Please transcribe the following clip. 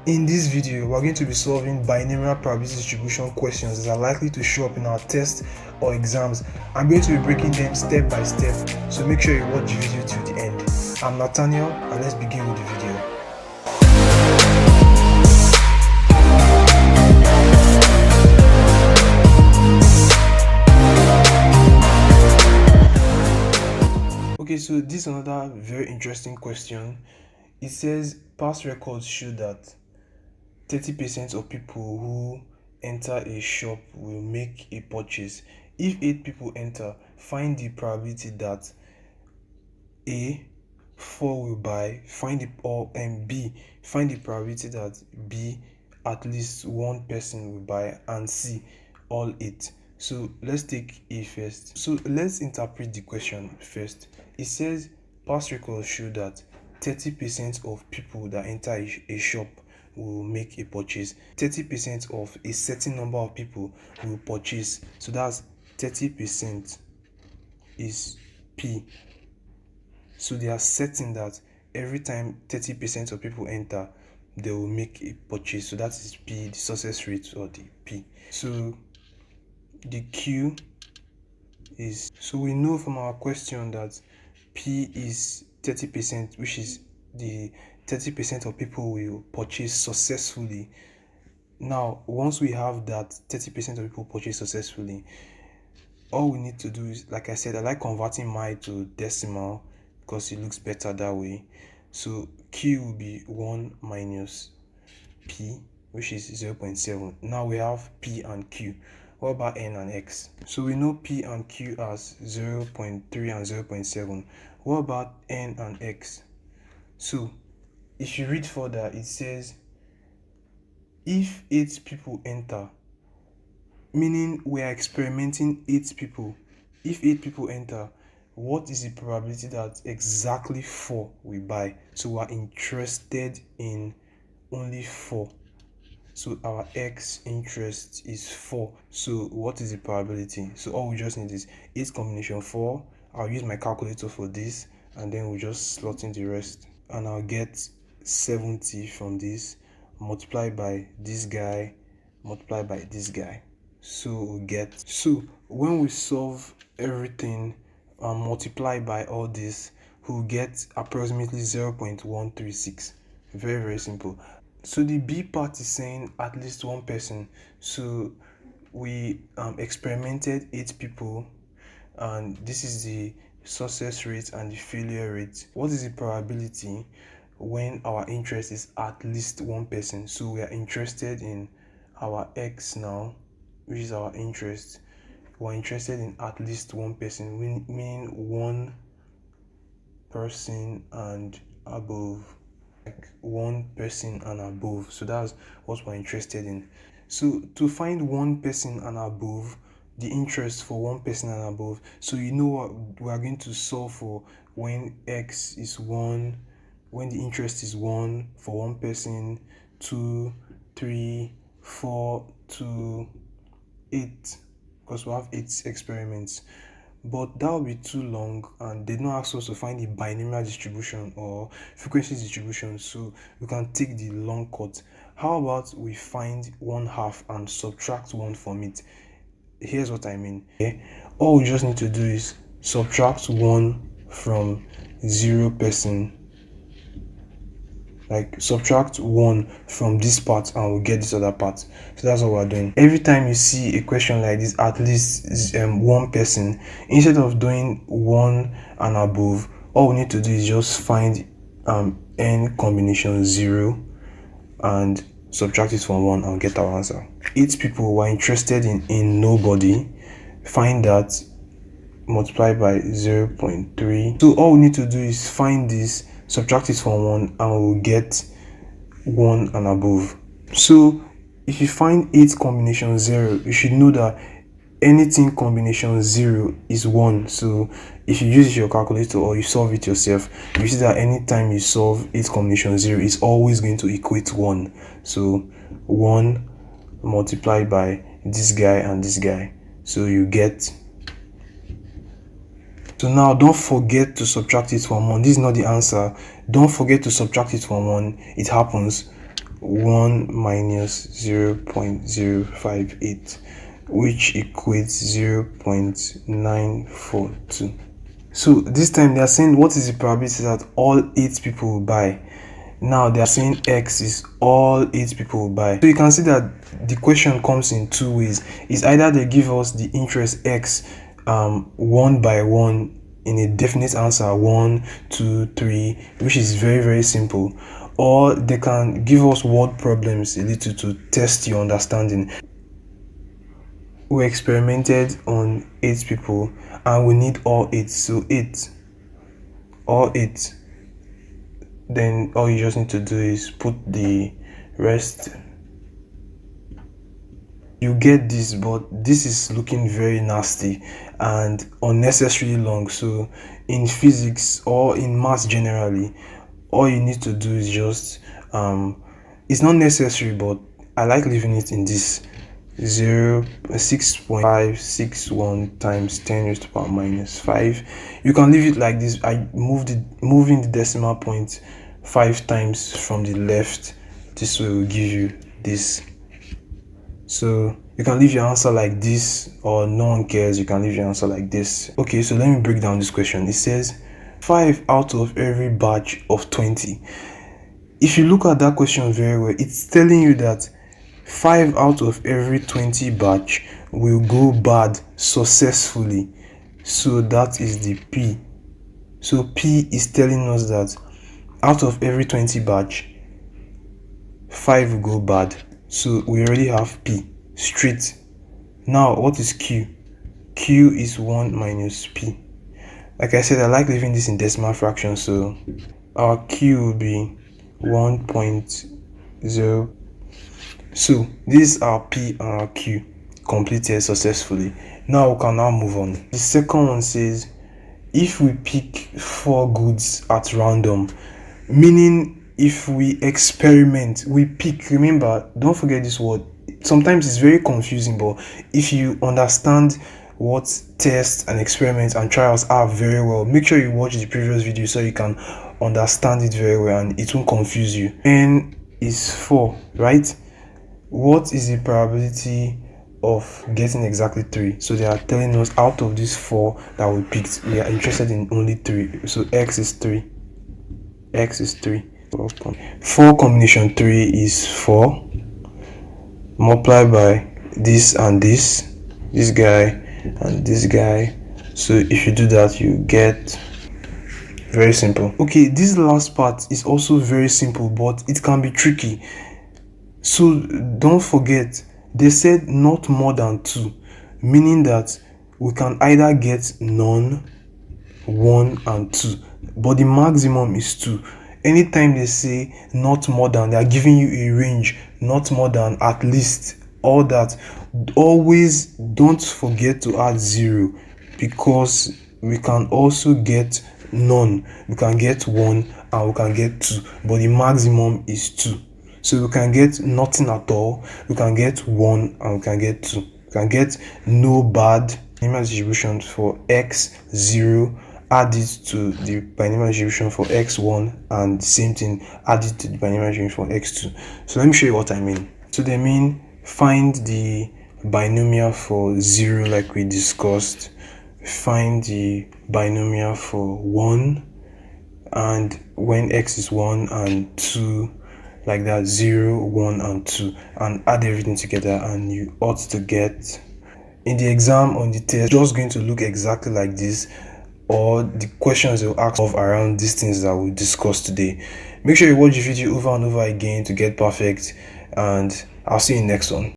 In this video, we're going to be solving binomial probability distribution questions that are likely to show up in our tests or exams. I'm going to be breaking them step by step, so make sure you watch the video till the end. I'm Nathaniel, and let's begin with the video. Okay, so this is another very interesting question. It says past records show that 30% of people who enter a shop will make a purchase. If 8 people enter, find the probability that A, 4 will buy, B, find the probability that B, at least one person will buy, and C, all 8. So let's take A first. So let's interpret the question first. It says past records show that 30% of people that enter a shop will make a purchase. 30% of a certain number of people will purchase. So that's 30% is P. So they are certain that every time 30% of people enter, they will make a purchase. So that is P, the success rate, or the P. So the Q is, so we know from our question that P is 30%, which is the 30% of people will purchase successfully. Now, once we have that 30% of people purchase successfully, all we need to do is, like I said, I like converting my to decimal because it looks better that way. So Q will be 1 minus P, which is 0.7. Now we have P and Q. What about N and X? So we know P and Q as 0.3 and 0.7. What about N and X? So if you read further, it says if 8 people enter, meaning we are experimenting 8 people. If 8 people enter, what is the probability that exactly 4 will buy? So we are interested in only 4. So our X interest is 4. So what is the probability? So all we just need is 8 combination 4. I'll use my calculator for this, and then we just slot in the rest, and I'll get 70 from this, multiply by this guy, multiply by this guy. So we get, so when we solve everything and multiply by all this, we'll get approximately 0.136. Very, very simple. So the B part is saying at least one person. So we experimented 8 people, and this is the success rate and the failure rate. What is the probability when our interest is at least one person? So we are interested in our X now, which is our interest. We're interested in at least one person, meaning one person and above. One person and above. So that's what we're interested in. So to find one person and above, the interest for one person and above, so you know what we are going to solve for when X is 1, when the interest is 1 for one person, 2, 3, 4 to 8, because we have 8 experiments. But that will be too long, and they don't ask us to find the binomial distribution or frequency distribution, so we can take the long cut. How about we find 1/2 and subtract 1 from it? Here's what I mean. All we just need to do is subtract 1 from 0 person, like subtract 1 from this part, and we'll get this other part. So that's what we're doing. Every time you see a question like this, at least one person, instead of doing 1 and above, all we need to do is just find n combination 0 and subtract it from 1 and get our answer. 8 people were interested in nobody. Find that, multiply by 0.3. So all we need to do is find this, subtract it from 1, and we'll get 1 and above. So if you find 8 combination 0, you should know that anything combination 0 is 1. So if you use your calculator or you solve it yourself, you see that anytime you solve 8 combination 0, it's always going to equate 1. So 1 multiplied by this guy and this guy, so you get. So now don't forget to subtract it from 1. This is not the answer. Don't forget to subtract it from 1. It happens. 1 minus 0.058, which equates 0.942. So this time they are saying what is the probability that all 8 people will buy. Now they are saying X is all 8 people will buy. So you can see that the question comes in two ways. It's either they give us the interest X one by one in a definite answer, 1, 2, 3, which is very, very simple, or they can give us word problems a little to test your understanding. We experimented on 8 people and we need all 8, so 8, all 8. Then all you just need to do is put the rest. You get this, but this is looking very nasty and unnecessarily long. So in physics or in maths generally, all you need to do is just it's not necessary, but I like leaving it in this 6.561 times 10 raised to the power minus 5. You can leave it like this. I moving the decimal point 5 times from the left. This way will give you this. So you can leave your answer like this, or no one cares, you can leave your answer like this. Okay, so let me break down this question. It says 5 out of every batch of 20. If you look at that question very well, it's telling you that 5 out of every 20 batch will go bad successfully. So that is the P. So P is telling us that out of every 20 batch, 5 will go bad. So we already have P straight. Now what is Q? Q is 1 minus P. Like I said, I like leaving this in decimal fraction, so our Q will be 1.0. So this is our P and our Q completed successfully. Now we can now move on. The second one says if we pick 4 goods at random, meaning if we experiment, we pick. Remember, don't forget this word. Sometimes it's very confusing, but if you understand what tests and experiments and trials are very well, make sure you watch the previous video so you can understand it very well and it won't confuse you. N is 4, right? What is the probability of getting exactly 3? So they are telling us out of these 4 that we picked, we are interested in only 3. So X is 3. X is 3. 4 combination 3 is 4, multiplied by this and this guy and this guy. So if you do that, you get very simple. Okay, this last part is also very simple, but it can be tricky. So don't forget, they said not more than 2, meaning that we can either get none, 1 and 2, but the maximum is 2. Anytime they say not more than, they are giving you a range, not more than, at least, all that. Always don't forget to add 0, because we can also get none, we can get 1 and we can get 2, but the maximum is 2. So we can get nothing at all, we can get 1 and we can get 2. We can get no bad. Binomial distribution for x 0, add it to the binomial distribution for x1, and same thing, add it to the binomial distribution for x2. So let me show you what I mean. So they mean find the binomial for 0 like we discussed, find the binomial for 1, and when x is 1 and 2, like that, 0, 1 and 2, and add everything together, and you ought to get, in the exam, on the test, just going to look exactly like this, or the questions they'll ask of around these things that we discussed today. Make sure you watch the video over and over again to get perfect, and I'll see you in the next one.